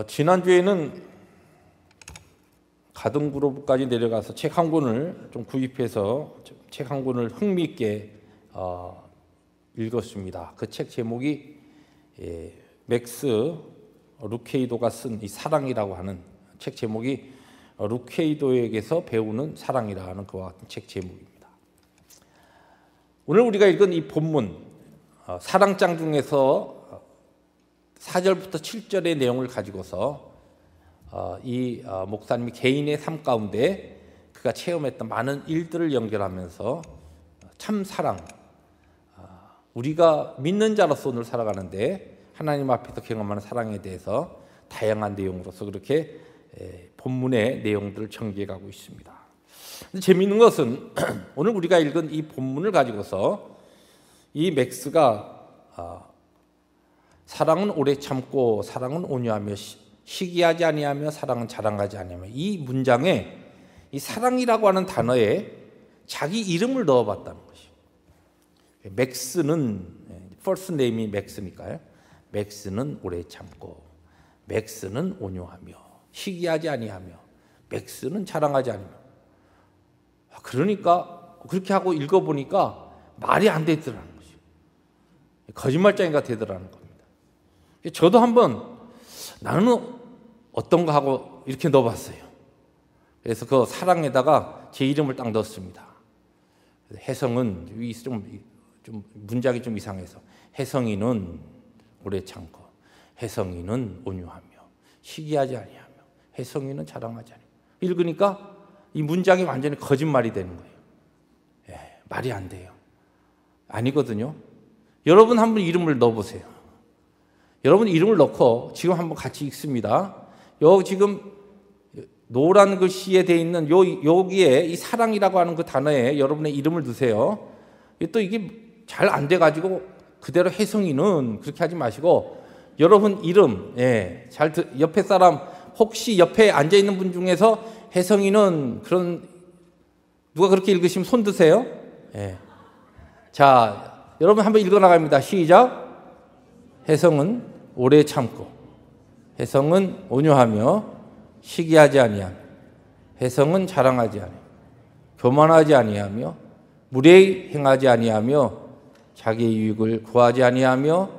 지난주에는 가등그룹까지 내려가서 책 한 권을 좀 구입해서 책 한 권을 흥미있게 읽었습니다. 그 책 제목이 맥스 루케이도가 쓴 이 사랑이라고 하는 책 제목이 루케이도에게서 배우는 사랑이라는 그와 같은 책 제목입니다. 오늘 우리가 읽은 이 본문 사랑장 중에서 4절부터 7절의 내용을 가지고서 이 목사님이 개인의 삶 가운데 그가 체험했던 많은 일들을 연결하면서 참 사랑, 우리가 믿는 자로서 오늘 살아가는데 하나님 앞에서 경험하는 사랑에 대해서 다양한 내용으로서 그렇게 본문의 내용들을 전개해 가고 있습니다. 근데 재미있는 것은 오늘 우리가 읽은 이 본문을 가지고서 이 맥스가 사랑은 오래 참고 사랑은 온유하며 시기하지 아니하며 사랑은 자랑하지 아니하며 이 문장에 이 사랑이라고 하는 단어에 자기 이름을 넣어봤다는 것이에요. 맥스는 first name이 맥스니까요. 맥스는 오래 참고 맥스는 온유하며 시기하지 아니하며 맥스는 자랑하지 않으며 그러니까 그렇게 하고 읽어보니까 말이 안 되더라는 것이에요. 거짓말쟁이가 되더라는 겁니다. 저도 한번 나는 어떤가 하고 이렇게 넣어봤어요. 그래서 그 사랑에다가 제 이름을 딱 넣었습니다. 혜성은 좀 문장이 좀 이상해서 혜성이는 오래 참고 혜성이는 온유하며 시기하지 아니하며 혜성이는 자랑하지 아니하며 읽으니까 이 문장이 완전히 거짓말이 되는 거예요. 말이 안 돼요. 아니거든요. 여러분 한번 이름을 넣어보세요. 여러분 이름을 넣고 지금 한번 같이 읽습니다. 여기 지금 노란 글씨에 돼 있는 여기에 이 사랑이라고 하는 그 단어에 여러분의 이름을 넣으세요. 또 이게 잘 안 돼가지고 그대로 혜성이는 그렇게 하지 마시고 여러분 이름, 옆에 사람 혹시 옆에 앉아 있는 분 중에서 혜성이는 그런 누가 그렇게 읽으시면 손 드세요. 자, 여러분 한번 읽어 나갑니다. 시작. 혜성은 오래 참고 혜성은 온유하며 시기하지 아니하며 혜성은 자랑하지 아니하며 교만하지 아니하며 무례히 행하지 아니하며 자기의 유익을 구하지 아니하며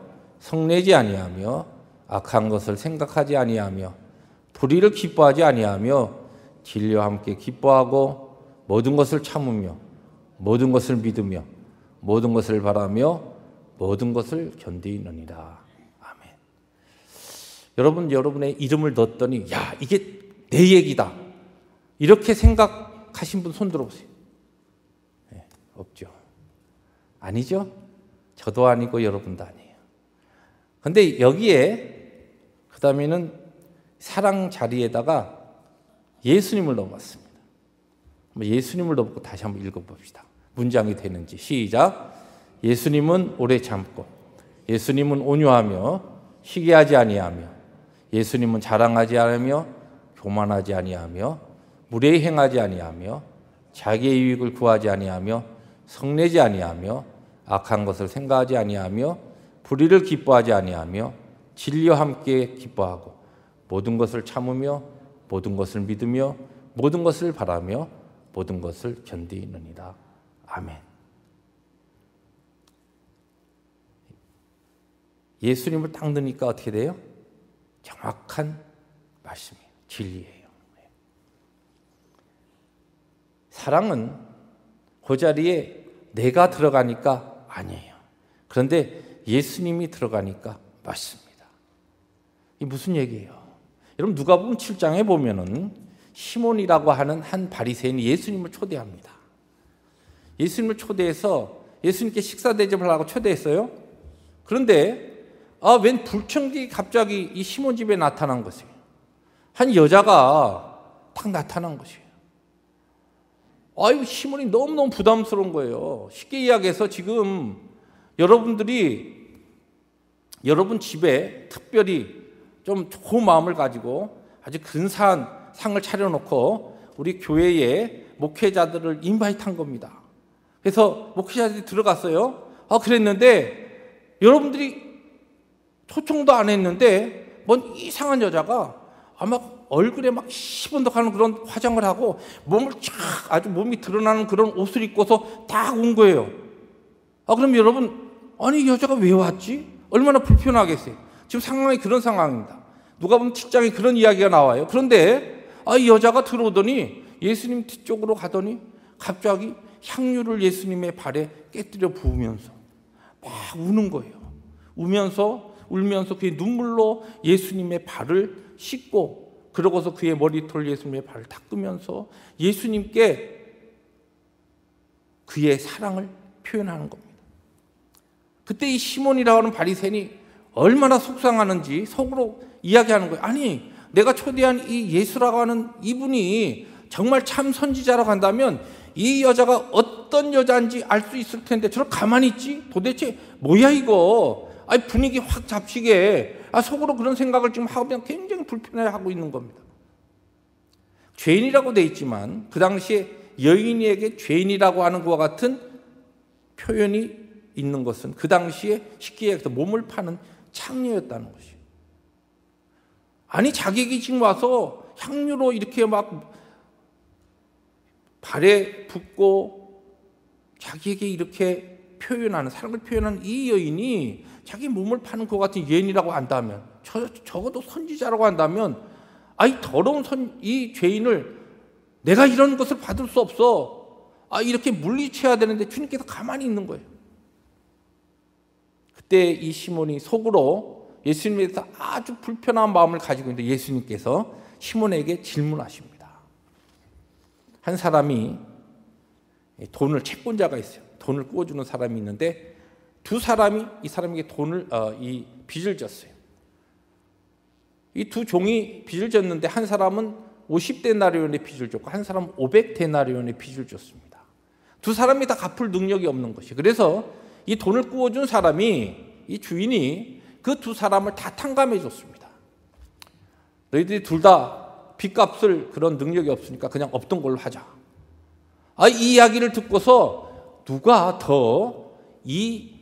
성내지 아니하며 악한 것을 생각하지 아니하며 불의를 기뻐하지 아니하며 진리와 함께 기뻐하고 모든 것을 참으며 모든 것을 믿으며 모든 것을 바라며 모든 것을 견디느니라. 아멘. 여러분, 여러분의 이름을 넣었더니 야, 이게 내 얘기다. 이렇게 생각하신 분 손 들어보세요. 없죠. 아니죠? 저도 아니고 여러분도 아니에요. 근데 여기에 그 다음에는 사랑 자리에다가 예수님을 넣어봤습니다. 예수님을 넣고 다시 한번 읽어봅시다. 문장이 되는지. 시작. 예수님은 오래 참고 예수님은 온유하며 시기하지 아니하며 예수님은 자랑하지 않으며 교만하지 아니하며 무례히 행하지 아니하며 자기의 유익을 구하지 아니하며 성내지 아니하며 악한 것을 생각하지 아니하며 불의를 기뻐하지 아니하며 진리와 함께 기뻐하고 모든 것을 참으며 모든 것을 믿으며 모든 것을 바라며 모든 것을 견디느니라. 아멘. 예수님을 딱 넣으니까 어떻게 돼요? 정확한 말씀이에요. 진리예요. 사랑은 그 자리에 내가 들어가니까 아니에요. 그런데 예수님이 들어가니까 맞습니다. 이게 무슨 얘기예요? 여러분 누가복음 7장에 보면은 시몬이라고 하는 한 바리새인이 예수님을 초대합니다. 예수님을 초대해서 예수님께 식사 대접을 하고 초대했어요. 그런데 웬 불청객이 갑자기 이 시몬 집에 나타난 것이에요. 한 여자가 딱 나타난 것이에요. 시몬이 너무너무 부담스러운 거예요. 쉽게 이야기해서 지금 여러분들이 여러분 집에 특별히 좀 좋은 마음을 가지고 아주 근사한 상을 차려놓고 우리 교회에 목회자들을 인바이트한 겁니다. 그래서 목회자들이 들어갔어요. 그랬는데 여러분들이 초청도 안 했는데 뭔 이상한 여자가 아마 얼굴에 막 시번덕하는 그런 화장을 하고 몸을 쫙 아주 몸이 드러나는 그런 옷을 입고서 딱 온 거예요. 그럼 여러분, 아니 이 여자가 왜 왔지? 얼마나 불편하겠어요. 지금 상황이 그런 상황입니다. 누가 보면 7장에 그런 이야기가 나와요. 그런데 이 여자가 들어오더니 예수님 뒤쪽으로 가더니 갑자기 향유를 예수님의 발에 깨뜨려 부으면서 막 우는 거예요. 울면서 그의 눈물로 예수님의 발을 씻고, 그러고서 그의 머리털 예수님의 발을 닦으면서 예수님께 그의 사랑을 표현하는 겁니다. 그때 이 시몬이라고 하는 바리새인이 얼마나 속상하는지 속으로 이야기하는 거예요. 아니, 내가 초대한 이 예수라고 하는 이분이 정말 참 선지자라고 한다면 이 여자가 어떤 여자인지 알 수 있을 텐데 저를 가만히 있지? 도대체 뭐야 이거? 분위기 확 잡히게 속으로 그런 생각을 지금 하고 그냥 굉장히 불편해하고 있는 겁니다. 죄인이라고 돼 있지만 그 당시에 여인에게 죄인이라고 하는 것과 같은 표현이 있는 것은 그 당시에 쉽게 얘기해서 몸을 파는 창녀였다는 것이에요. 아니, 자기에게 지금 와서 향유로 이렇게 막 발에 붓고 자기에게 이렇게 표현하는, 사랑을 표현하는 이 여인이 자기 몸을 파는 것 같은 여인이라고 한다면, 적어도 선지자라고 한다면, 더러운 이 죄인을 내가 이런 것을 받을 수 없어. 이렇게 물리쳐야 되는데 주님께서 가만히 있는 거예요. 그때 이 시몬이 속으로 예수님에 대해서 아주 불편한 마음을 가지고 있는데 예수님께서 시몬에게 질문하십니다. 한 사람이 돈을, 채권자가 있어요. 돈을 꾸어주는 사람이 있는데 두 사람이 이 사람에게 빚을 졌어요. 이 두 종이 빚을 졌는데 한 사람은 50데나리온의 빚을 졌고 한 사람은 500데나리온의 빚을 졌습니다. 두 사람이 다 갚을 능력이 없는 것이. 그래서 이 돈을 꾸어준 사람이, 이 주인이 그 두 사람을 다 탕감해 줬습니다. 너희들이 둘 다 빚값을 그런 능력이 없으니까 그냥 없던 걸로 하자. 이 이야기를 듣고서 누가 더 이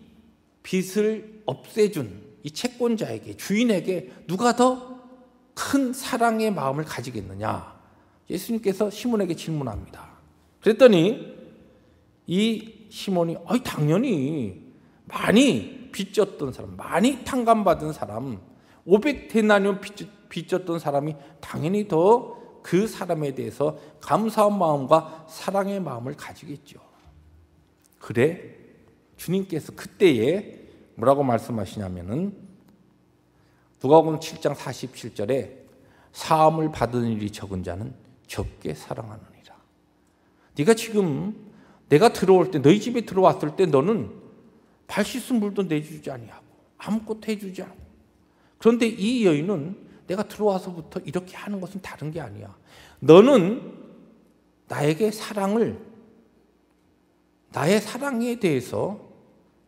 빚을 없애준 이 채권자에게, 주인에게 누가 더 큰 사랑의 마음을 가지겠느냐? 예수님께서 시몬에게 질문합니다. 그랬더니 이 시몬이 당연히 많이 빚졌던 사람, 많이 탕감받은 사람, 500데나리온 빚졌던 사람이 당연히 더 그 사람에 대해서 감사한 마음과 사랑의 마음을 가지겠죠. 그래, 주님께서 그때에 뭐라고 말씀하시냐면은 누가복음 7장 47절에 사함을 받은 일이 적은 자는 적게 사랑하느니라. 네가 지금 내가 들어올 때, 너희 집에 들어왔을 때 너는 발 씻은 물도 내주지 아니하고 아무것도 해주지 않고, 그런데 이 여인은 내가 들어와서부터 이렇게 하는 것은 다른 게 아니야. 너는 나에게 나의 사랑에 대해서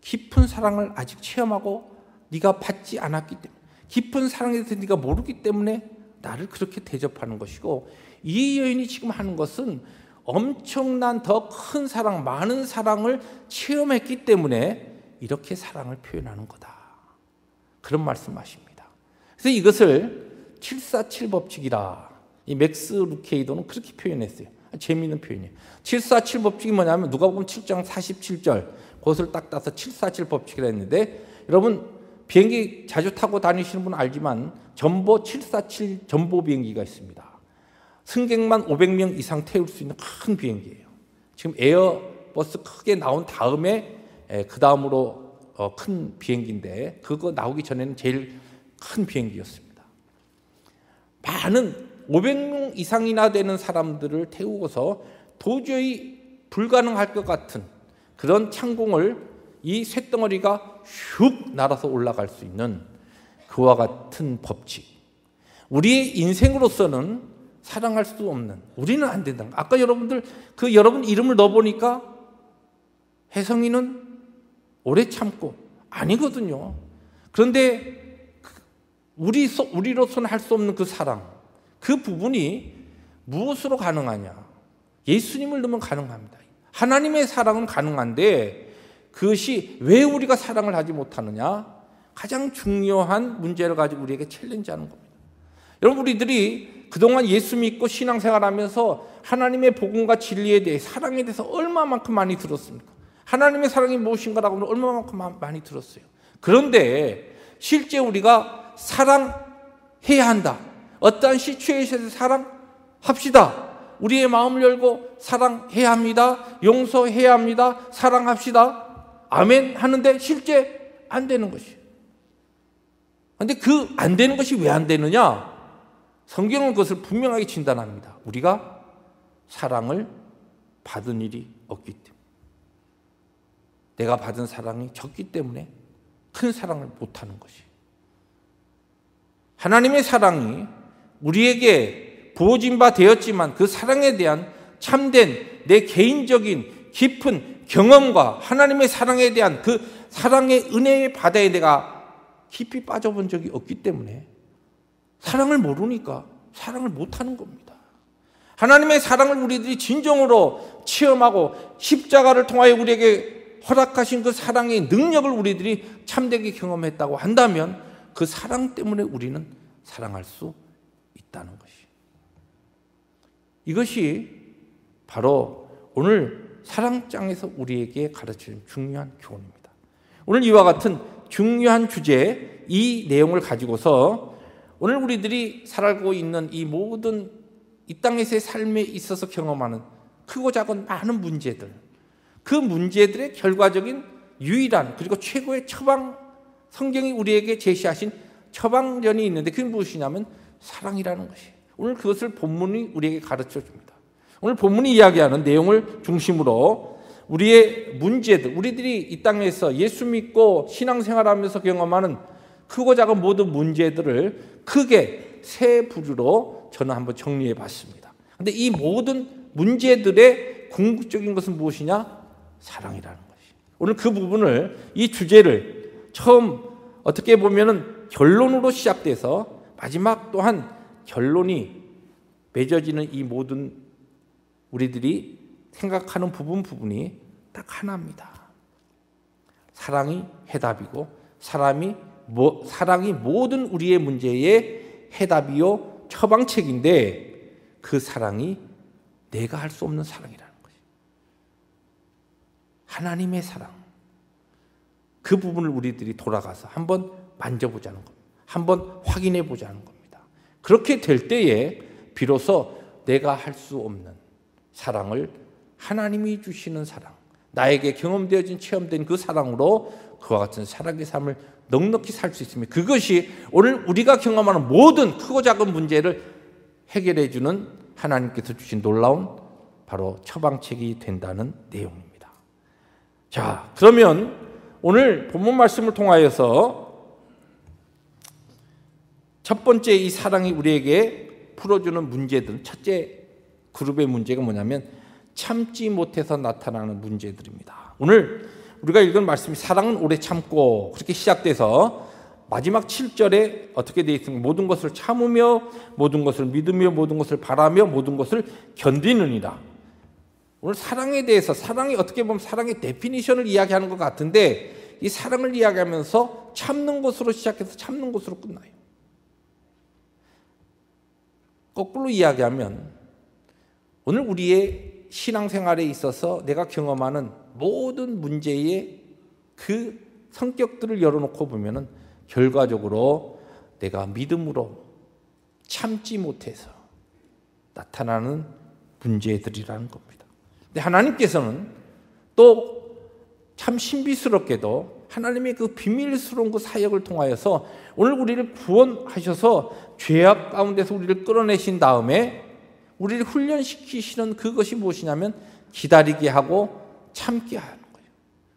깊은 사랑을 아직 체험하고 네가 받지 않았기 때문에, 깊은 사랑에 대해서 네가 모르기 때문에 나를 그렇게 대접하는 것이고, 이 여인이 지금 하는 것은 엄청난 더 큰 사랑, 많은 사랑을 체험했기 때문에 이렇게 사랑을 표현하는 거다. 그런 말씀하십니다. 그래서 이것을 747 법칙이라, 이 맥스 루케이도는 그렇게 표현했어요. 재미있는 표현이에요. 747 법칙이 뭐냐면 누가복음 7장 47절 그것을 딱 따서 747 법칙이라 했는데, 여러분 비행기 자주 타고 다니시는 분은 알지만 전보 747 전보 비행기가 있습니다. 승객만 500명 이상 태울 수 있는 큰 비행기예요. 지금 에어버스 크게 나온 다음에 그 다음으로 큰 비행기인데, 그거 나오기 전에는 제일 큰 비행기였습니다. 많은 500명 이상이나 되는 사람들을 태우고서 도저히 불가능할 것 같은 그런 창공을 이 쇳덩어리가 슉 날아서 올라갈 수 있는 그와 같은 법칙. 우리의 인생으로서는 사랑할 수 없는, 우리는 안 된다는 거. 아까 여러분들 여러분 이름을 넣어보니까 혜성이는 오래 참고 아니거든요. 그런데 우리로서는 할 수 없는 그 사랑, 그 부분이 무엇으로 가능하냐? 예수님을 넣으면 가능합니다. 하나님의 사랑은 가능한데 그것이 왜 우리가 사랑을 하지 못하느냐? 가장 중요한 문제를 가지고 우리에게 챌린지하는 겁니다. 여러분, 우리들이 그동안 예수 믿고 신앙생활하면서 하나님의 복음과 진리에 대해, 사랑에 대해서 얼마만큼 많이 들었습니까? 하나님의 사랑이 무엇인가라고는 얼마만큼 많이 들었어요. 그런데 실제 우리가 사랑해야 한다, 어떠한 시츄에이션에서 사랑합시다, 우리의 마음을 열고 사랑해야 합니다, 용서해야 합니다, 사랑합시다, 아멘 하는데 실제 안 되는 것이에요. 그런데 그 안 되는 것이 왜 안 되느냐? 성경은 그것을 분명하게 진단합니다. 우리가 사랑을 받은 일이 없기 때문에, 내가 받은 사랑이 적기 때문에 큰 사랑을 못하는 것이, 하나님의 사랑이 우리에게 부어진 바 되었지만 그 사랑에 대한 참된 내 개인적인 깊은 경험과 하나님의 사랑에 대한 그 사랑의 은혜의 바다에 내가 깊이 빠져본 적이 없기 때문에 사랑을 모르니까 사랑을 못하는 겁니다. 하나님의 사랑을 우리들이 진정으로 체험하고 십자가를 통하여 우리에게 허락하신 그 사랑의 능력을 우리들이 참되게 경험했다고 한다면 그 사랑 때문에 우리는 사랑할 수 있다는 것이, 이것이 바로 오늘 사랑장에서 우리에게 가르치는 중요한 교훈입니다. 오늘 이와 같은 중요한 주제, 이 내용을 가지고서 오늘 우리들이 살고 있는 이 모든 이 땅에서의 삶에 있어서 경험하는 크고 작은 많은 문제들, 그 문제들의 결과적인 유일한 그리고 최고의 처방, 성경이 우리에게 제시하신 처방전이 있는데 그게 무엇이냐면 사랑이라는 것이에요. 오늘 그것을 본문이 우리에게 가르쳐 줍니다. 오늘 본문이 이야기하는 내용을 중심으로 우리의 문제들, 우리들이 이 땅에서 예수 믿고 신앙생활하면서 경험하는 크고 작은 모든 문제들을 크게 세 부류로 저는 한번 정리해 봤습니다. 그런데 이 모든 문제들의 궁극적인 것은 무엇이냐? 사랑이라는 것이. 오늘 그 부분을, 이 주제를 처음 어떻게 보면은 결론으로 시작돼서 마지막 또한 결론이 맺어지는 이 모든 우리들이 생각하는 부분이 딱 하나입니다. 사랑이 해답이고 사랑이 모든 우리의 문제의 해답이요 처방책인데 그 사랑이 내가 할 수 없는 사랑이라는 것이, 하나님의 사랑, 그 부분을 우리들이 돌아가서 한번 만져보자는 겁니다. 한번 확인해 보자는 겁니다. 그렇게 될 때에 비로소 내가 할 수 없는 사랑을 하나님이 주시는 사랑, 나에게 경험되어진 체험된 그 사랑으로 그와 같은 사랑의 삶을 넉넉히 살 수 있으며, 그것이 오늘 우리가 경험하는 모든 크고 작은 문제를 해결해 주는 하나님께서 주신 놀라운 바로 처방책이 된다는 내용입니다. 자, 그러면 오늘 본문 말씀을 통하여서 첫 번째 이 사랑이 우리에게 풀어주는 문제들, 첫째 그룹의 문제가 뭐냐면 참지 못해서 나타나는 문제들입니다. 오늘 우리가 읽은 말씀이 사랑은 오래 참고 그렇게 시작돼서 마지막 7절에 어떻게 되어 있습니까? 모든 것을 참으며 모든 것을 믿으며 모든 것을 바라며 모든 것을 견디느니라. 오늘 사랑에 대해서, 사랑이 어떻게 보면 사랑의 데피니션을 이야기하는 것 같은데 이 사랑을 이야기하면서 참는 것으로 시작해서 참는 것으로 끝나요. 거꾸로 이야기하면 오늘 우리의 신앙생활에 있어서 내가 경험하는 모든 문제의 그 성격들을 열어놓고 보면은 결과적으로 내가 믿음으로 참지 못해서 나타나는 문제들이라는 겁니다. 근데 하나님께서는 또 참 신비스럽게도 하나님의 그 비밀스러운 그 사역을 통하여서 오늘 우리를 구원하셔서 죄악 가운데서 우리를 끌어내신 다음에 우리를 훈련시키시는 그것이 무엇이냐면 기다리게 하고 참게 하는 거예요.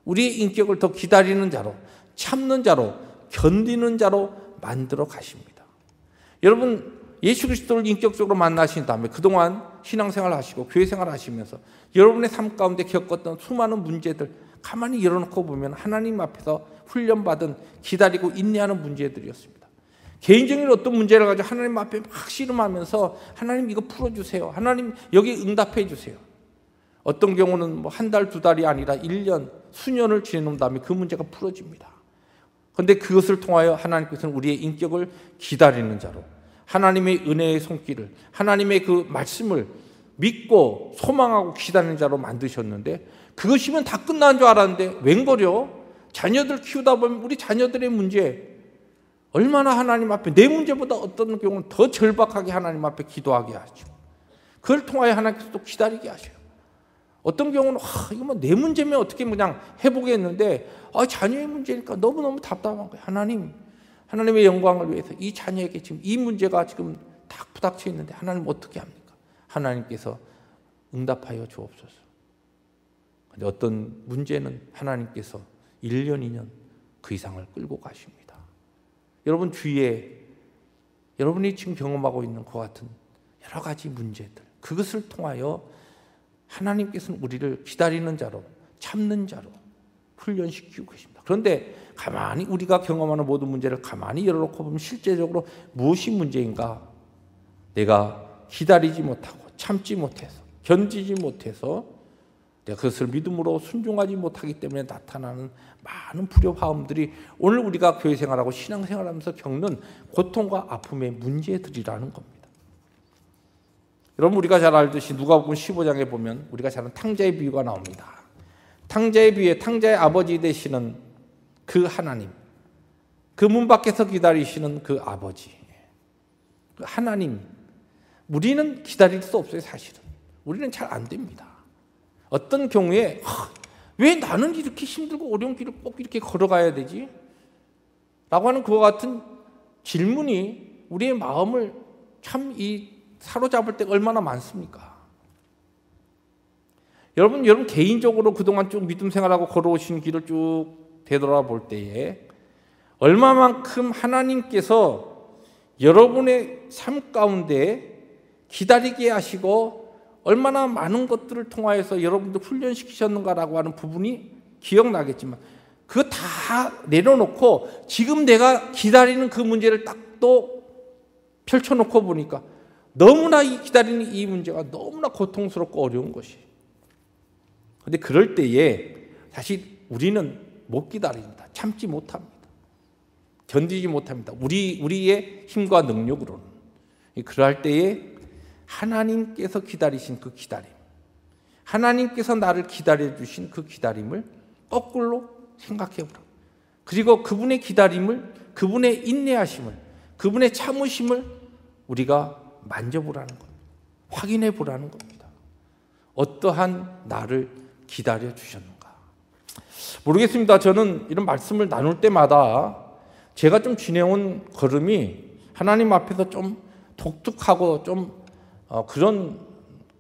우리의 인격을 더 기다리는 자로, 참는 자로, 견디는 자로 만들어 가십니다. 여러분, 예수 그리스도를 인격적으로 만나신 다음에 그동안 신앙생활 하시고 교회생활 하시면서 여러분의 삶 가운데 겪었던 수많은 문제들 가만히 열어놓고 보면 하나님 앞에서 훈련받은, 기다리고 인내하는 문제들이었습니다. 개인적인 어떤 문제를 가지고 하나님 앞에 막 씨름하면서 하나님 이거 풀어주세요, 하나님 여기 응답해 주세요. 어떤 경우는 뭐 한 달, 두 달이 아니라 1년, 수년을 지내놓은 다음에 그 문제가 풀어집니다. 그런데 그것을 통하여 하나님께서는 우리의 인격을 기다리는 자로, 하나님의 은혜의 손길을, 하나님의 그 말씀을 믿고 소망하고 기다리는 자로 만드셨는데, 그것이면 다 끝난 줄 알았는데 웬걸요? 자녀들 키우다 보면 우리 자녀들의 문제, 얼마나 하나님 앞에 내 문제보다 어떤 경우는 더 절박하게 하나님 앞에 기도하게 하죠. 그걸 통하여 하나님께서 또 기다리게 하셔요. 어떤 경우는 이거 뭐 내 문제면 어떻게 그냥 해보겠는데 자녀의 문제니까 너무너무 답답한 거예요. 하나님의 영광을 위해서 이 자녀에게 지금 이 문제가 지금 딱 부닥쳐 있는데 하나님 어떻게 합니까? 하나님께서 응답하여 주옵소서. 근데 어떤 문제는 하나님께서 1년, 2년 그 이상을 끌고 가십니다. 여러분 주위에 여러분이 지금 경험하고 있는 것 같은 여러 가지 문제들, 그것을 통하여 하나님께서는 우리를 기다리는 자로, 참는 자로 훈련시키고 계십니다. 그런데 가만히 우리가 경험하는 모든 문제를 가만히 열어놓고 보면 실제적으로 무엇이 문제인가? 내가 기다리지 못하고 참지 못해서, 견디지 못해서 내가 그것을 믿음으로 순종하지 못하기 때문에 나타나는 많은 불협화음들이 오늘 우리가 교회 생활하고 신앙생활하면서 겪는 고통과 아픔의 문제들이라는 겁니다. 여러분 우리가 잘 알듯이 누가복음 15장에 보면 우리가 잘 아는 탕자의 비유가 나옵니다. 탕자의 비유에 탕자의 아버지 되시는 그 하나님, 그 문 밖에서 기다리시는 그 아버지, 그 하나님, 우리는 기다릴 수 없어요. 사실은 우리는 잘 안 됩니다. 어떤 경우에 왜 나는 이렇게 힘들고 어려운 길을 꼭 이렇게 걸어가야 되지? 라고 하는 그와 같은 질문이 우리의 마음을 참 사로잡을 때가 얼마나 많습니까? 여러분 개인적으로 그동안 쭉 믿음 생활하고 걸어오신 길을 쭉 되돌아볼 때에 얼마만큼 하나님께서 여러분의 삶 가운데 기다리게 하시고 얼마나 많은 것들을 통하여서 여러분들 훈련시키셨는가라고 하는 부분이 기억나겠지만, 그거 다 내려놓고 지금 내가 기다리는 그 문제를 딱 또 펼쳐놓고 보니까 너무나 기다리는 이 문제가 너무나 고통스럽고 어려운 것이. 그런데 그럴 때에 사실 우리는 못 기다립니다. 참지 못합니다. 견디지 못합니다. 우리의 힘과 능력으로는. 그럴 때에 하나님께서 기다리신 그 기다림, 하나님께서 나를 기다려주신 그 기다림을 거꾸로 생각해보라. 그리고 그분의 기다림을, 그분의 인내하심을, 그분의 참으심을 우리가 만져보라는 겁니다. 확인해 보라는 겁니다. 어떠한 나를 기다려주셨는가. 모르겠습니다. 저는 이런 말씀을 나눌 때마다 제가 좀 지내온 걸음이 하나님 앞에서 좀 독특하고 좀 그런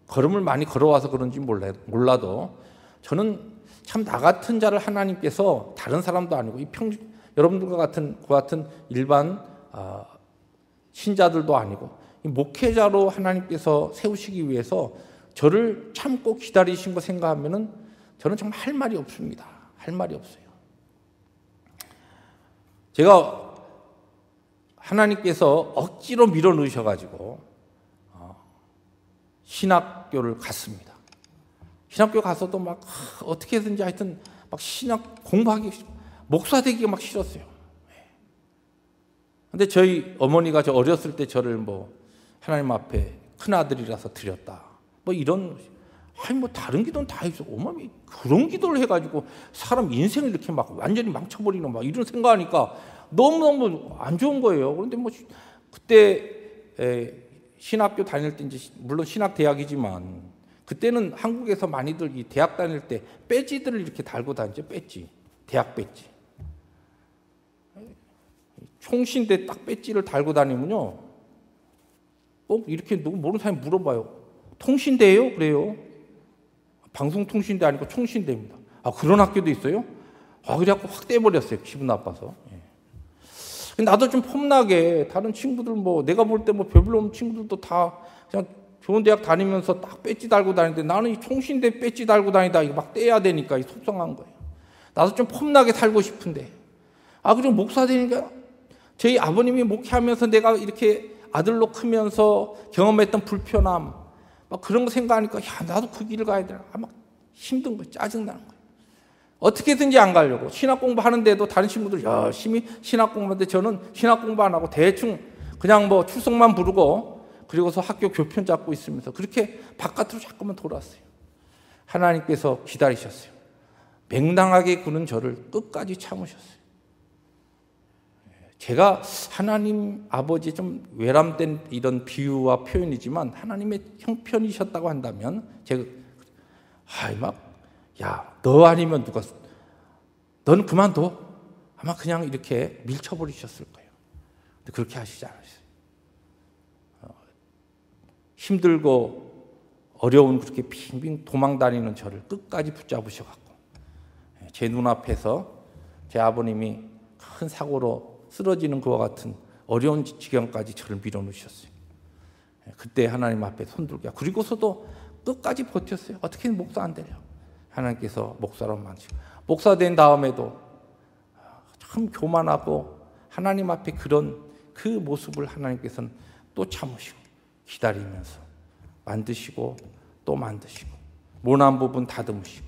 걸음을 많이 걸어와서 그런지 몰라도 저는 참 나 같은 자를 하나님께서, 다른 사람도 아니고 여러분들과 같은 일반 신자들도 아니고 목회자로 하나님께서 세우시기 위해서 저를 참고 기다리신 거 생각하면은 저는 정말 할 말이 없습니다. 할 말이 없어요. 제가 하나님께서 억지로 밀어 넣으셔가지고 신학교를 갔습니다. 신학교 가서도 막 어떻게 해서든지 하여튼 막 신학 공부하기, 목사 되기가 막 싫었어요. 근데 저희 어머니가 저 어렸을 때 저를 하나님 앞에 큰 아들이라서 드렸다. 이런, 다른 기도는 다 있어. 어머니 그런 기도를 해가지고 사람 인생을 이렇게 막 완전히 망쳐버리는 이런 생각하니까 너무너무 안 좋은 거예요. 그런데 그때 신학교 다닐 때 이제 물론 신학대학이지만 그때는 한국에서 많이들 이 대학 다닐 때 배지들을 이렇게 달고 다니죠. 배지, 대학 배지. 총신대 딱 배지를 달고 다니면요, 꼭 이렇게 누구 모르는 사람이 물어봐요. 통신대예요? 그래요. 방송통신대 아니고 총신대입니다. 그런 학교도 있어요? 그래갖고 확 떼버렸어요. 기분 나빠서. 나도 좀 폼나게 다른 친구들 내가 볼 때 별로 없는 친구들도 다 그냥 좋은 대학 다니면서 딱 배지 달고 다니는데 나는 이 총신대 배지 달고 다니다 이거 막 떼야 되니까 속상한 거예요. 나도 좀 폼나게 살고 싶은데. 그리고 목사 되니까 저희 아버님이 목회하면서 내가 이렇게 아들로 크면서 경험했던 불편함, 그런 거 생각하니까 나도 그 길을 가야 되나. 막 힘든 거예요. 짜증나는 거예요. 어떻게든지 안 가려고. 신학 공부하는데도 다른 친구들 열심히 신학 공부하는데 저는 신학 공부 안 하고 대충 그냥 뭐 출석만 부르고 그리고서 학교 교편 잡고 있으면서 그렇게 바깥으로 자꾸만 돌아왔어요. 하나님께서 기다리셨어요. 맹랑하게 구는 저를 끝까지 참으셨어요. 제가 하나님 아버지의 좀 외람된 이런 비유와 표현이지만 하나님의 형편이셨다고 한다면 제가 너 아니면 누가 넌 그만둬 아마 그냥 이렇게 밀쳐버리셨을 거예요. 근데 그렇게 하시지 않으셨어요. 힘들고 어려운 그렇게 빙빙 도망다니는 저를 끝까지 붙잡으셔갖고 제 눈앞에서 제 아버님이 큰 사고로 쓰러지는 그와 같은 어려운 지경까지 저를 밀어넣으셨어요. 그때 하나님 앞에 손들게 그리고서도 끝까지 버텼어요. 어떻게든 목사 안 되려. 하나님께서 목사로 만드시고 목사 된 다음에도 참 교만하고 하나님 앞에 그런 그 모습을 하나님께서는 또 참으시고 기다리면서 만드시고 또 만드시고 모난 부분 다듬으시고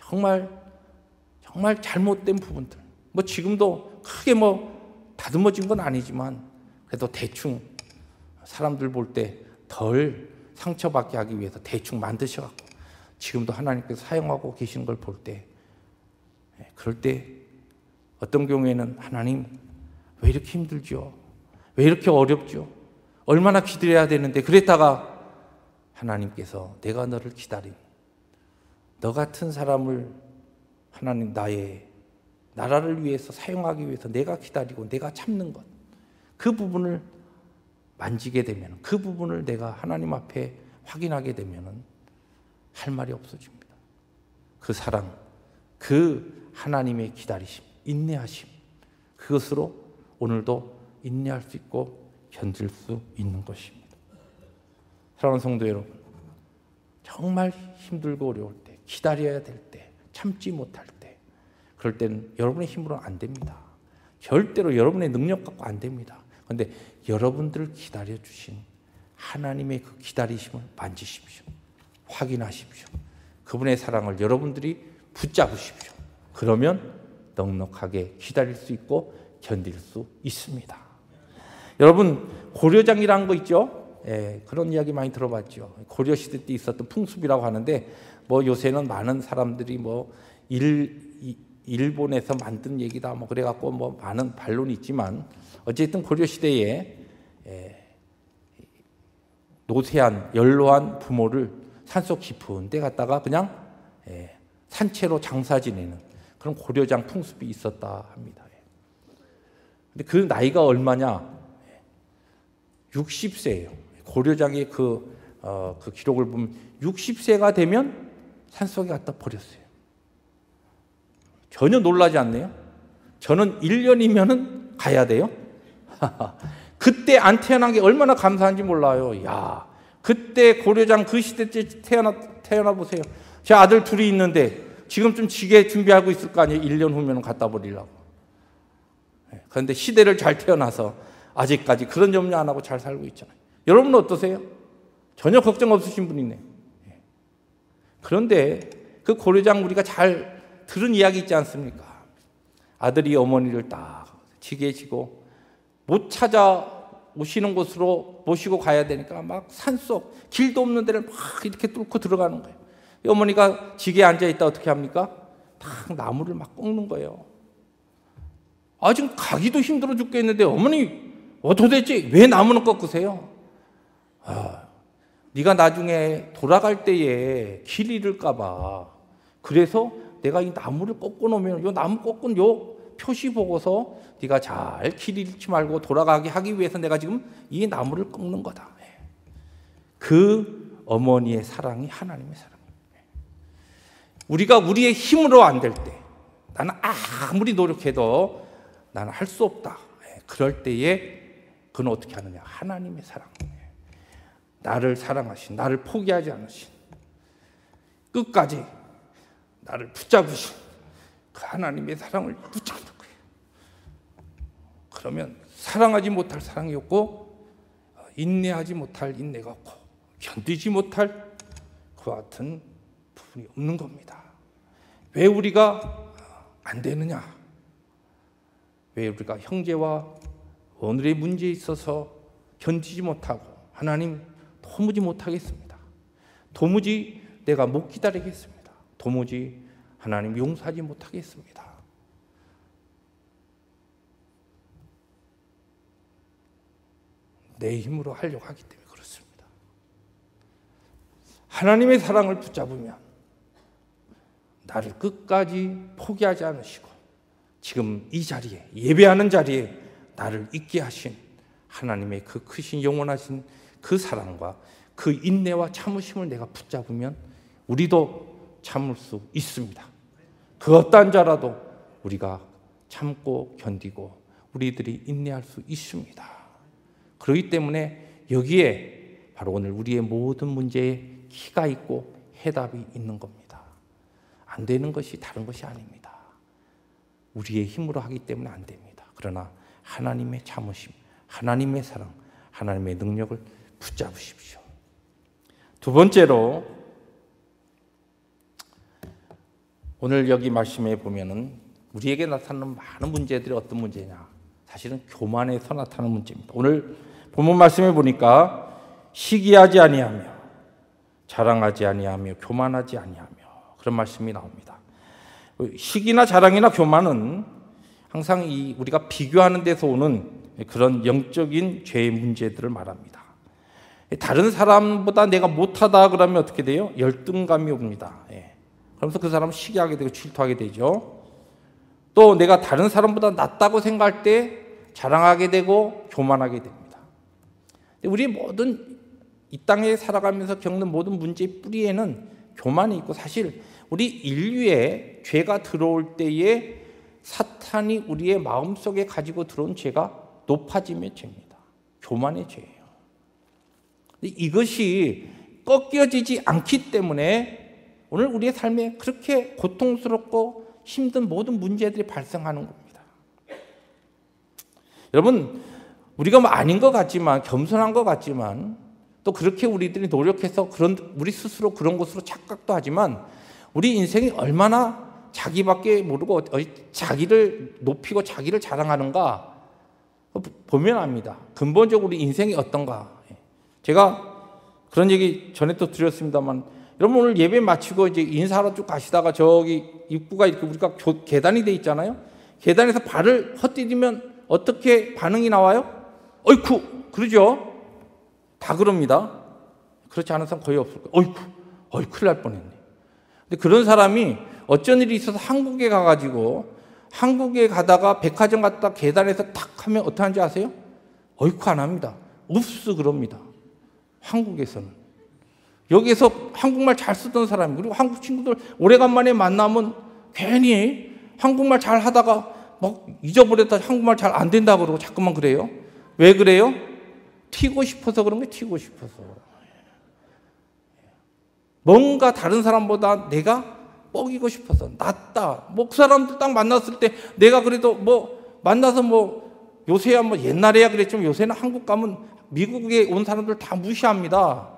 정말 잘못된 부분들 뭐 지금도 크게 뭐 다듬어진 건 아니지만 그래도 대충 사람들 볼 때 덜 상처받게 하기 위해서 대충 만드셔갖고 지금도 하나님께서 사용하고 계시는 걸 볼 때 그럴 때 어떤 경우에는 하나님 왜 이렇게 힘들죠? 왜 이렇게 어렵죠? 얼마나 기다려야 되는데 그랬다가 하나님께서 내가 너를 기다린 너 같은 사람을 하나님 나의 나라를 위해서 사용하기 위해서 내가 기다리고 내가 참는 것 그 부분을 만지게 되면 그 부분을 내가 하나님 앞에 확인하게 되면 할 말이 없어집니다. 그 사랑, 그 하나님의 기다리심, 인내하심 그것으로 오늘도 인내할 수 있고 견딜 수 있는 것입니다. 사랑하는 성도 여러분, 정말 힘들고 어려울 때, 기다려야 될 때, 참지 못할 때 그럴 때는 여러분의 힘으로는 안 됩니다. 절대로 여러분의 능력 갖고 안 됩니다. 그런데 여러분들을 기다려주신 하나님의 그 기다리심을 만지십시오. 확인하십시오. 그분의 사랑을 여러분들이 붙잡으십시오. 그러면 넉넉하게 기다릴 수 있고 견딜 수 있습니다. 여러분 고려장이라는 거 있죠? 그런 이야기 많이 들어봤죠. 고려시대 때 있었던 풍습이라고 하는데 뭐 요새는 많은 사람들이 뭐 일본에서 만든 얘기다 뭐 그래갖고 뭐 많은 반론이 있지만 어쨌든 고려시대에 노쇠한 연로한 부모를 산속 깊은 데 갔다가 그냥 산채로 장사 지내는 그런 고려장 풍습이 있었다 합니다. 근데 그 나이가 얼마냐? 60세예요. 고려장의 그 기록을 보면 60세가 되면 산속에 갖다 버렸어요. 전혀 놀라지 않네요. 저는 1년이면은 가야 돼요. 그때 안 태어난 게 얼마나 감사한지 몰라요. 야, 그때 고려장 그 시대 때 태어나 보세요. 제 아들 둘이 있는데 지금 좀 지게 준비하고 있을 거 아니에요. 1년 후면 갖다 버리려고. 그런데 시대를 잘 태어나서 아직까지 그런 염려 안 하고 잘 살고 있잖아요. 여러분은 어떠세요? 전혀 걱정 없으신 분이네. 그런데 그 고려장 우리가 잘 들은 이야기 있지 않습니까? 아들이 어머니를 딱 지게 지고 못 찾아오시는 곳으로 모시고 가야 되니까 막 산속 길도 없는 데를 막 이렇게 뚫고 들어가는 거예요. 어머니가 지게에 앉아있다 어떻게 합니까? 딱 나무를 막 꺾는 거예요. 지금 가기도 힘들어 죽겠는데 어머니 도대체 왜 나무는 꺾으세요? 네가 나중에 돌아갈 때에 길 잃을까 봐 그래서 내가 이 나무를 꺾어 놓으면 이 나무 꺾은 요 표시 보고서 네가 잘 길 잃지 말고 돌아가게 하기 위해서 내가 지금 이 나무를 꺾는 거다. 그 어머니의 사랑이 하나님의 사랑이에요. 우리가 우리의 힘으로 안 될 때 나는 아무리 노력해도 나는 할 수 없다. 그럴 때에 그는 어떻게 하느냐? 하나님의 사랑. 나를 사랑하신, 나를 포기하지 않으신, 끝까지 나를 붙잡으신 그 하나님의 사랑을 붙잡는 거예요. 그러면 사랑하지 못할 사랑이 없고 인내하지 못할 인내가 없고 견디지 못할 그와 같은 부분이 없는 겁니다. 왜 우리가 안 되느냐? 왜 우리가 형제와 오늘의 문제에 있어서 견디지 못하고 하나님 도무지 못하겠습니다. 도무지 내가 못 기다리겠습니다. 도무지 하나님 용서하지 못하겠습니다. 내 힘으로 하려고 하기 때문에 그렇습니다. 하나님의 사랑을 붙잡으면 나를 끝까지 포기하지 않으시고 지금 이 자리에 예배하는 자리에 나를 있게 하신 하나님의 그 크신 영원하신 그 사랑과 그 인내와 참으심을 내가 붙잡으면 우리도 참을 수 있습니다. 그 어떠한 자라도 우리가 참고 견디고 우리들이 인내할 수 있습니다. 그렇기 때문에 여기에 바로 오늘 우리의 모든 문제에 키가 있고 해답이 있는 겁니다. 안 되는 것이 다른 것이 아닙니다. 우리의 힘으로 하기 때문에 안 됩니다. 그러나 하나님의 참으심, 하나님의 사랑, 하나님의 능력을 붙잡으십시오. 두 번째로 오늘 여기 말씀에 보면은 우리에게 나타나는 많은 문제들이 어떤 문제냐? 사실은 교만에서 나타나는 문제입니다. 오늘 본문 말씀에 보니까 시기하지 아니하며 자랑하지 아니하며 교만하지 아니하며 그런 말씀이 나옵니다. 시기나 자랑이나 교만은 항상 우리가 비교하는 데서 오는 그런 영적인 죄의 문제들을 말합니다. 다른 사람보다 내가 못하다 그러면 어떻게 돼요? 열등감이 옵니다. 그러면서 그 사람은 시기하게 되고 질투하게 되죠. 또 내가 다른 사람보다 낫다고 생각할 때 자랑하게 되고 교만하게 됩니다. 우리 모든 이 땅에 살아가면서 겪는 모든 문제의 뿌리에는 교만이 있고 사실 우리 인류에 죄가 들어올 때에 사탄이 우리의 마음속에 가지고 들어온 죄가 높아짐의 죄입니다. 교만의 죄예요. 이것이 꺾여지지 않기 때문에 오늘 우리의 삶에 그렇게 고통스럽고 힘든 모든 문제들이 발생하는 겁니다. 여러분, 우리가 뭐 아닌 것 같지만 겸손한 것 같지만 또 그렇게 우리들이 노력해서 우리 스스로 그런 것으로 착각도 하지만 우리 인생이 얼마나 자기밖에 모르고 자기를 높이고 자기를 자랑하는가 보면 압니다. 근본적으로 우리 인생이 어떤가. 제가 그런 얘기 전에 또 드렸습니다만 여러분 오늘 예배 마치고 이제 인사하러 쭉 가시다가 저기 입구가 이렇게 우리가 계단이 돼 있잖아요. 계단에서 발을 헛디디면 어떻게 반응이 나와요? 어이쿠 그러죠. 다 그럽니다. 그렇지 않은 사람 거의 없을 거예요. 어이쿠 큰일 날 뻔했네. 근데 그런 사람이 어쩐 일이 있어서 한국에 가가지고 한국에 가다가 백화점 갔다 계단에서 탁 하면 어떻게 하는지 아세요? 어이쿠 안 합니다. 읍스 그럽니다. 한국에서는. 여기에서 한국말 잘 쓰던 사람 그리고 한국 친구들 오래간만에 만나면 괜히 한국말 잘 하다가 막 잊어버렸다 한국말 잘 안 된다 그러고 자꾸만 그래요. 왜 그래요? 튀고 싶어서 그런 게 튀고 싶어서. 뭔가 다른 사람보다 내가 뻐기고 싶어서 낫다. 뭐 그 사람들 딱 만났을 때 내가 그래도 뭐 만나서 뭐 요새야 뭐 옛날에야 그랬지만 요새는 한국 가면 미국에 온 사람들 다 무시합니다.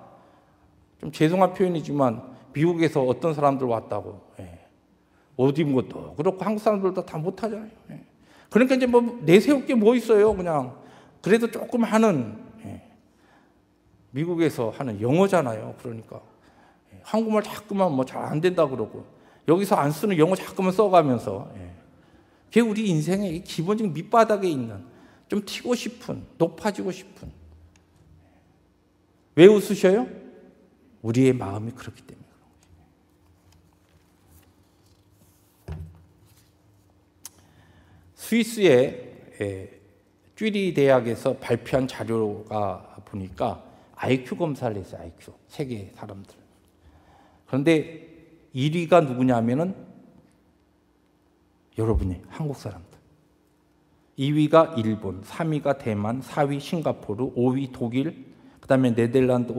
좀 죄송한 표현이지만 미국에서 어떤 사람들 왔다고 옷 입은 것도 그렇고 한국 사람들도 다 못하잖아요. 그러니까 이제 뭐 내세울 게 뭐 있어요. 그냥 그래도 조금 하는 미국에서 하는 영어잖아요. 그러니까 한국말 자꾸만 뭐 잘 안 된다 그러고 여기서 안 쓰는 영어 자꾸만 써가면서 그게 우리 인생의 기본적인 밑바닥에 있는 좀 튀고 싶은 높아지고 싶은 왜 웃으셔요? 우리의 마음이 그렇기 때문에 그런 거죠. 스위스의 쥐리 대학에서 발표한 자료가 보니까 IQ 검사를 했어요. IQ 세계 사람들. 그런데 1위가 누구냐면은 여러분이 한국 사람들. 2위가 일본, 3위가 대만, 4위 싱가포르, 5위 독일, 그다음에 네덜란드,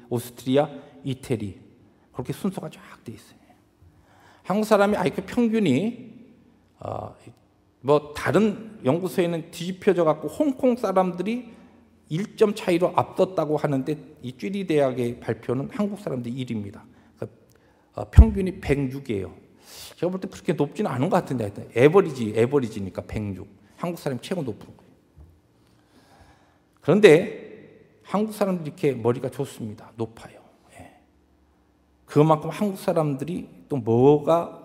오스트리아, 이태리. 그렇게 순서가 쫙 돼 있어요. 한국 사람의 IQ 평균이 뭐 다른 연구소에는 뒤집혀져 갖고 홍콩 사람들이 1점 차이로 앞섰다고 하는데 이 쥐리 대학의 발표는 한국 사람들이 1위입니다. 평균이 106이에요. 제가 볼 때 그렇게 높지는 않은 것 같은데 하여튼 에버리지니까 106. 한국 사람이 최고 높은 거예요. 그런데 한국 사람들이 이렇게 머리가 좋습니다. 높아요. 예. 그만큼 한국 사람들이 또 뭐가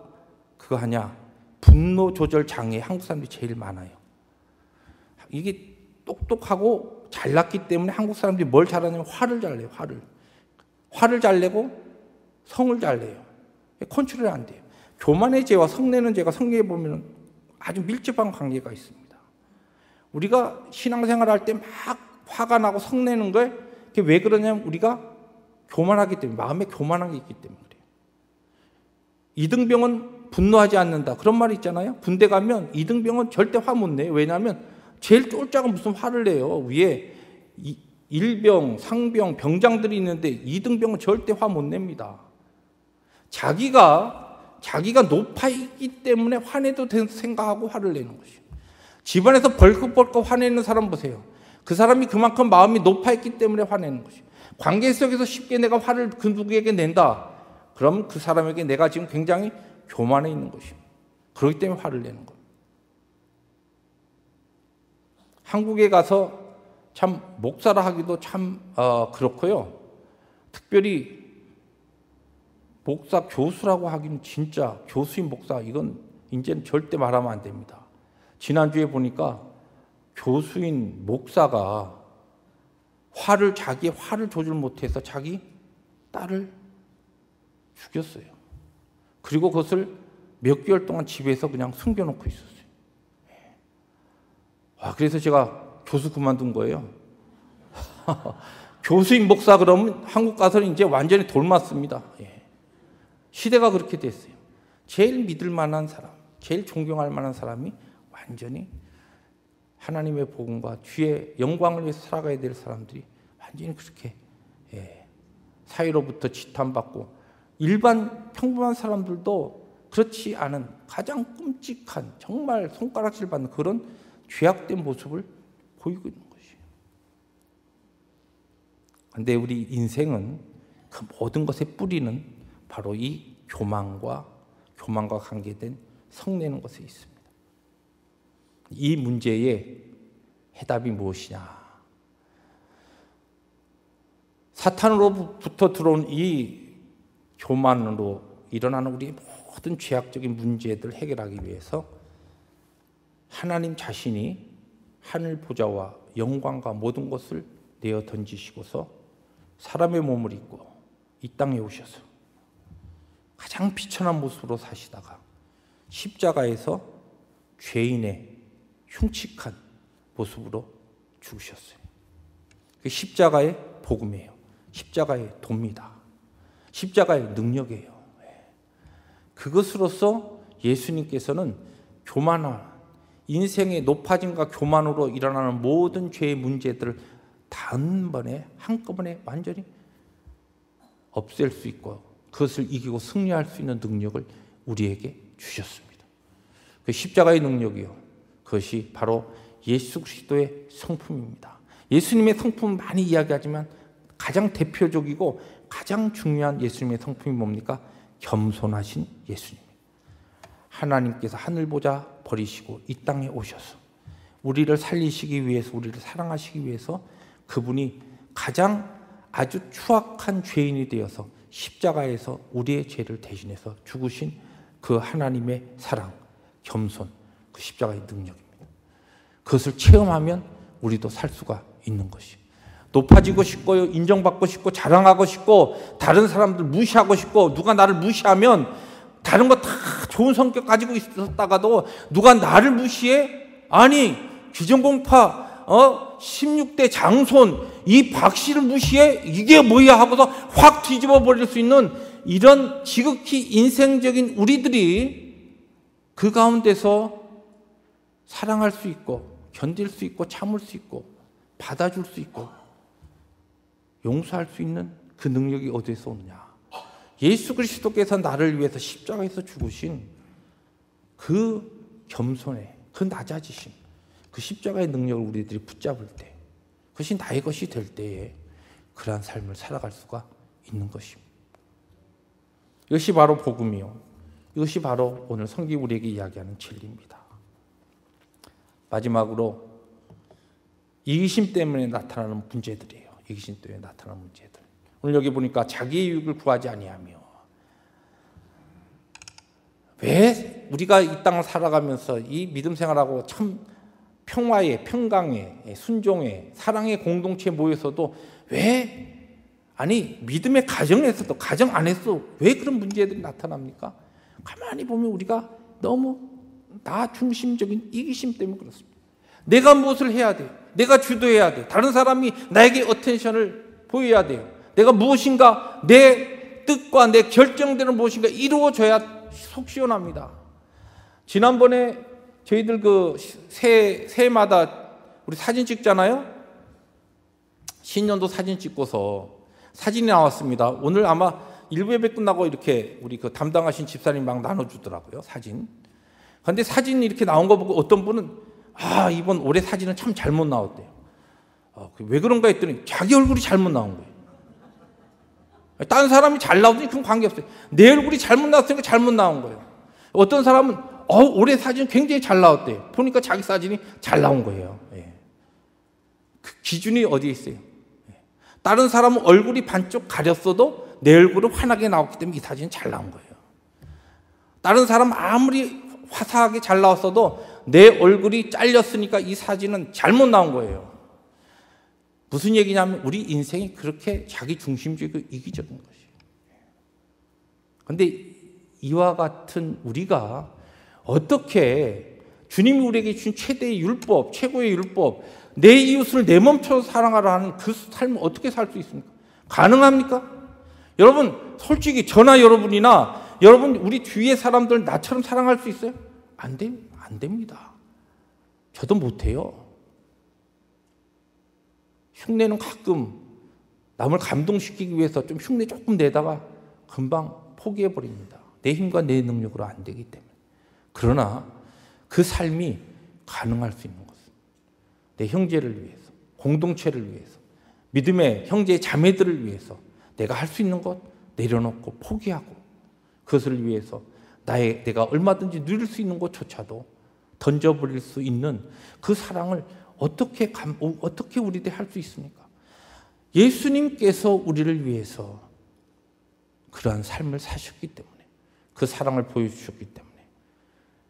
그거 하냐? 분노 조절 장애 한국 사람들이 제일 많아요. 이게 똑똑하고 잘났기 때문에 한국 사람들이 뭘 잘하냐면 화를 잘 내요. 화를 잘 내고 성을 잘 내요. 컨트롤이 안 돼요. 교만의 죄와 성내는 죄가 성경에 보면 아주 밀접한 관계가 있습니다. 우리가 신앙생활할 때 막 화가 나고 성내는 거에 왜 그러냐면 우리가 교만하기 때문에, 마음에 교만한 게 있기 때문에 그래요. 이등병은 분노하지 않는다. 그런 말이 있잖아요. 군대 가면 이등병은 절대 화 못 내요. 왜냐하면 제일 쫄짝은 무슨 화를 내요. 위에 일병, 상병, 병장들이 있는데 이등병은 절대 화 못 냅니다. 자기가 높아 있기 때문에 화내도 생각하고 화를 내는 것이에요. 집안에서 벌컥벌컥 화내는 사람 보세요. 그 사람이 그만큼 마음이 높아 있기 때문에 화내는 것이에요. 관계 속에서 쉽게 내가 화를 그 누구에게 낸다. 그럼 그 사람에게 내가 지금 굉장히 교만해 있는 것이에요. 그렇기 때문에 화를 내는 겁니다. 한국에 가서 참 목사라 하기도 참 그렇고요. 특별히 목사 교수라고 하기는 진짜 교수인 목사 이건 이제는 절대 말하면 안 됩니다. 지난주에 보니까 교수인 목사가 자기의 화를 조절 못해서 자기 딸을 죽였어요. 그리고 그것을 몇 개월 동안 집에서 그냥 숨겨놓고 있었어요. 그래서 제가 교수 그만둔 거예요. 교수인 목사 그러면 한국 가서는 이제 완전히 돌맞습니다. 시대가 그렇게 됐어요. 제일 믿을 만한 사람, 제일 존경할 만한 사람이 완전히 하나님의 복음과 주의 영광을 위해서 살아가야 될 사람들이 완전히 그렇게 사회로부터 지탄받고 일반 평범한 사람들도 그렇지 않은 가장 끔찍한 정말 손가락질 받는 그런 죄악된 모습을 보이고 있는 것이에요. 그런데 우리 인생은 그 모든 것의 뿌리는 바로 이 교만과 관계된 성내는 것에 있습니다. 이 문제의 해답이 무엇이냐? 사탄으로부터 들어온 이 교만으로 일어나는 우리의 모든 죄악적인 문제들을 해결하기 위해서 하나님 자신이 하늘 보좌와 영광과 모든 것을 내어 던지시고서 사람의 몸을 입고 이 땅에 오셔서 가장 비천한 모습으로 사시다가 십자가에서 죄인의 흉측한 모습으로 죽으셨어요. 그 십자가의 복음이에요. 십자가의 돕니다. 십자가의 능력이에요. 그것으로서 예수님께서는 교만한 인생의 높아짐과 교만으로 일어나는 모든 죄의 문제들을 단번에 한꺼번에 완전히 없앨 수 있고 그것을 이기고 승리할 수 있는 능력을 우리에게 주셨습니다. 그 십자가의 능력이요. 그것이 바로 예수 그리스도의 성품입니다. 예수님의 성품은 많이 이야기하지만 가장 대표적이고 가장 중요한 예수님의 성품이 뭡니까? 겸손하신 예수님. 하나님께서 하늘 보좌 버리시고 이 땅에 오셔서 우리를 살리시기 위해서, 우리를 사랑하시기 위해서 그분이 가장 아주 추악한 죄인이 되어서 십자가에서 우리의 죄를 대신해서 죽으신 그 하나님의 사랑, 겸손, 그 십자가의 능력입니다. 그것을 체험하면 우리도 살 수가 있는 것이에요. 높아지고 싶고요, 인정받고 싶고 자랑하고 싶고 다른 사람들 무시하고 싶고 누가 나를 무시하면 다른 거 다 좋은 성격 가지고 있었다가도 누가 나를 무시해? 아니 기존공파 16대 장손 이 박씨를 무시해? 이게 뭐야 하고서 확 뒤집어 버릴 수 있는 이런 지극히 인생적인 우리들이 그 가운데서 사랑할 수 있고 견딜 수 있고 참을 수 있고 받아줄 수 있고 용서할 수 있는 그 능력이 어디에서 오느냐? 예수 그리스도께서 나를 위해서 십자가에서 죽으신 그 겸손의 그 낮아지심, 그 십자가의 능력을 우리들이 붙잡을 때, 그것이 나의 것이 될 때에 그러한 삶을 살아갈 수가 있는 것입니다. 이것이 바로 복음이요. 이것이 바로 오늘 성경이 우리에게 이야기하는 진리입니다. 마지막으로 이기심 때문에 나타나는 문제들이에요. 이기심 때문에 나타나는 문제들. 오늘 여기 보니까 자기의 유익을 구하지 아니하며, 왜 우리가 이 땅을 살아가면서 이 믿음 생활하고 참 평화에, 평강에, 순종에, 사랑의 공동체에 모여서도 왜, 아니 믿음의 가정에서도, 가정 안에서 왜 그런 문제들이 나타납니까? 가만히 보면 우리가 너무 나 중심적인 이기심 때문에 그렇습니다. 내가 무엇을 해야 돼요? 내가 주도해야 돼요. 다른 사람이 나에게 어텐션을 보여야 돼요. 내가 무엇인가, 내 뜻과 내 결정대로 무엇인가 이루어져야 속 시원합니다. 지난번에 저희들 그 새해마다 우리 사진 찍잖아요. 신년도 사진 찍고서 사진이 나왔습니다. 오늘 아마 일부 예배 끝나고 이렇게 우리 그 담당하신 집사님 막 나눠주더라고요, 사진. 그런데 사진 이렇게 나온 거 보고 어떤 분은 이번 올해 사진은 참 잘못 나왔대요. 왜 그런가 했더니 자기 얼굴이 잘못 나온 거예요. 다른 사람이 잘 나오더니 그건 관계없어요. 내 얼굴이 잘못 나왔으니까 잘못 나온 거예요. 어떤 사람은 올해 사진 굉장히 잘 나왔대요. 보니까 자기 사진이 잘 나온 거예요. 예. 그 기준이 어디에 있어요? 예. 다른 사람은 얼굴이 반쪽 가렸어도 내 얼굴은 환하게 나왔기 때문에 이 사진은 잘 나온 거예요. 다른 사람은 아무리 화사하게 잘 나왔어도 내 얼굴이 잘렸으니까 이 사진은 잘못 나온 거예요. 무슨 얘기냐면 우리 인생이 그렇게 자기 중심적이고 이기적인 것이에요. 그런데 이와 같은 우리가 어떻게 주님이 우리에게 주신 최대의 율법, 최고의 율법, 내 이웃을 내 몸처럼 사랑하라 하는 그 삶을 어떻게 살 수 있습니까? 가능합니까? 여러분, 솔직히 저나 여러분이나 여러분 우리 주위의 사람들 나처럼 사랑할 수 있어요? 안 됩니다. 저도 못해요. 흉내는 가끔 남을 감동시키기 위해서 좀 흉내 조금 내다가 금방 포기해버립니다. 내 힘과 내 능력으로 안 되기 때문에. 그러나 그 삶이 가능할 수 있는 것은 내 형제를 위해서, 공동체를 위해서, 믿음의 형제 자매들을 위해서 내가 할 수 있는 것 내려놓고 포기하고 그것을 위해서 내가 얼마든지 누릴 수 있는 것조차도 던져버릴 수 있는 그 사랑을 어떻게 우리들이 할 수 있습니까? 예수님께서 우리를 위해서 그러한 삶을 사셨기 때문에, 그 사랑을 보여주셨기 때문에,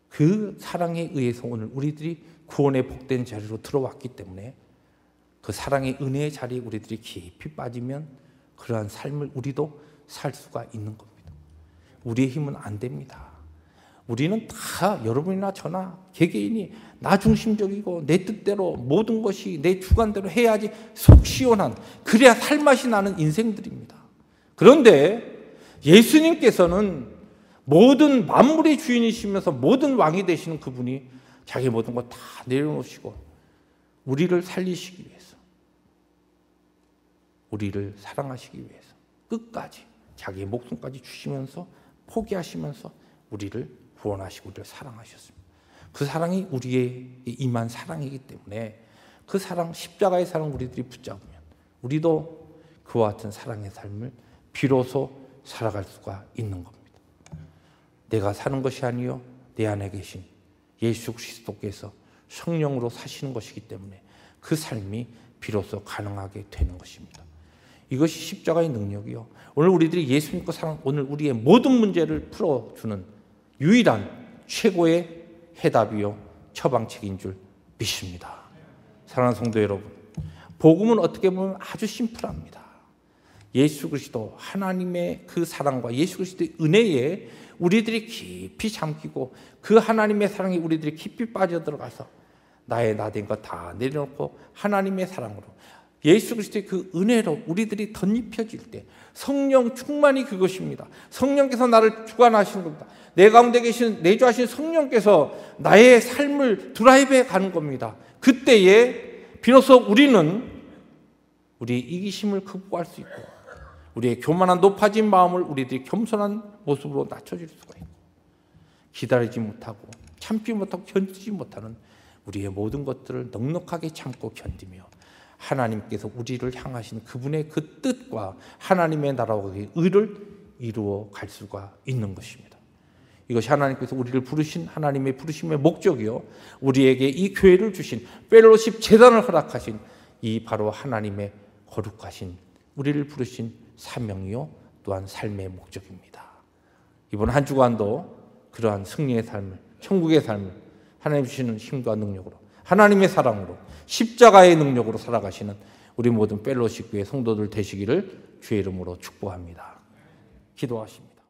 그 사랑에 의해서 오늘 우리들이 구원의 복된 자리로 들어왔기 때문에 그 사랑의 은혜의 자리에 우리들이 깊이 빠지면 그러한 삶을 우리도 살 수가 있는 겁니다. 우리의 힘은 안 됩니다. 우리는 다 여러분이나 저나 개개인이 나 중심적이고 내 뜻대로 모든 것이 내 주관대로 해야지 속 시원한, 그래야 살맛이 나는 인생들입니다. 그런데 예수님께서는 모든 만물의 주인이시면서 모든 왕이 되시는 그분이 자기 모든 것 다 내려놓으시고 우리를 살리시기 위해서, 우리를 사랑하시기 위해서 끝까지 자기의 목숨까지 주시면서 포기하시면서 우리를 구원하시고 우리를 사랑하셨습니다. 그 사랑이 우리의 임한 사랑이기 때문에 그 사랑, 십자가의 사랑 우리들이 붙잡으면 우리도 그와 같은 사랑의 삶을 비로소 살아갈 수가 있는 겁니다. 내가 사는 것이 아니요 내 안에 계신 예수 그리스도께서 성령으로 사시는 것이기 때문에 그 삶이 비로소 가능하게 되는 것입니다. 이것이 십자가의 능력이요. 오늘 우리들이 예수 믿고 사랑, 오늘 우리의 모든 문제를 풀어주는 유일한 최고의 해답이요 처방책인 줄 믿습니다. 사랑하는 성도 여러분, 복음은 어떻게 보면 아주 심플합니다. 예수 그리스도 하나님의 그 사랑과 예수 그리스도의 은혜에 우리들이 깊이 잠기고 그 하나님의 사랑에 우리들이 깊이 빠져들어가서 나의 나된 것 다 내려놓고 하나님의 사랑으로 예수 그리스도의 그 은혜로 우리들이 덧입혀질 때 성령 충만이 그것입니다. 성령께서 나를 주관하시는 겁니다. 내 가운데 계신 내주하신 성령께서 나의 삶을 드라이브해 가는 겁니다. 그때에 비로소 우리는 우리의 이기심을 극복할 수 있고 우리의 교만한 높아진 마음을 우리들이 겸손한 모습으로 낮춰질 수가 있고 기다리지 못하고 참지 못하고 견디지 못하는 우리의 모든 것들을 넉넉하게 참고 견디며 하나님께서 우리를 향하신 그분의 그 뜻과 하나님의 나라와 그 의를 이루어 갈 수가 있는 것입니다. 이것이 하나님께서 우리를 부르신 하나님의 부르심의 목적이요, 우리에게 이 교회를 주신 펠로십 재단을 허락하신 이 바로 하나님의 거룩하신 우리를 부르신 사명이요 또한 삶의 목적입니다. 이번 한 주간도 그러한 승리의 삶을, 천국의 삶을 하나님 주시는 힘과 능력으로, 하나님의 사랑으로, 십자가의 능력으로 살아가시는 우리 모든 펠로십 교회 성도들 되시기를 주의 이름으로 축복합니다. 기도하십니다.